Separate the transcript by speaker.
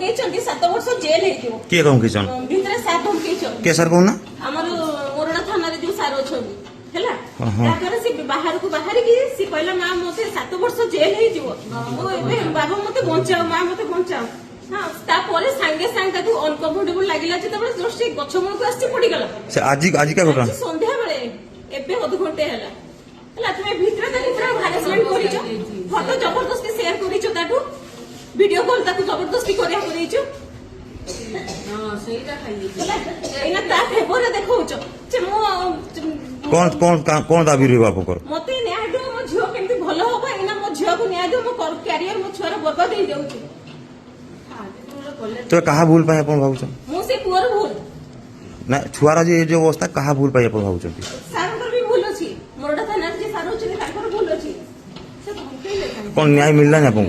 Speaker 1: सात वर्ष जेल
Speaker 2: किए कौन किचन
Speaker 1: भितर सार धमकेचन
Speaker 2: के सर कहूना
Speaker 1: हमर मोरडा थाना रे जो सार अछन हैला
Speaker 2: हाँ।
Speaker 1: ताकर से बाहर को बाहर की से कहला मां मते 7 वर्ष जेल हे जीवो ओ एबे बाबा मते बंचाओ मां मते बंचाओ हां तापर संगे संग ताकू अनकंफर्टेबल लागिला जे तबे जस्ट गछ मूल को आसी पड़ी गला
Speaker 2: से आज का घटना
Speaker 1: संध्या बेले एबे अध घंटे हैला हैला तुमे भितर ताकू पूरा हरासमेंट करिचो फोटो जबरदस्ती शेयर करिचो ताटू वीडियो कॉल ताकू जबरदस्ती करिया करिचो
Speaker 2: कौन दाबी रही बाप को
Speaker 1: मते न्याय दो मो झियो केमती भलो होबा एना मो झियो को न्याय दो मो कैरियर मो छोरा बर्बाद हो जाउची
Speaker 2: तो कहा भूल पाए अपन भाबुछ
Speaker 1: मो से पुअर भूल
Speaker 2: ना छुआरा जे जो अवस्था कहा भूल पाए अपन भाबुछ
Speaker 1: सारंकर भी भूल अछि मोरडा थाना जे सारो अछि ताकर भूल अछि से धमके ले
Speaker 2: कौन न्याय मिलला ना अपन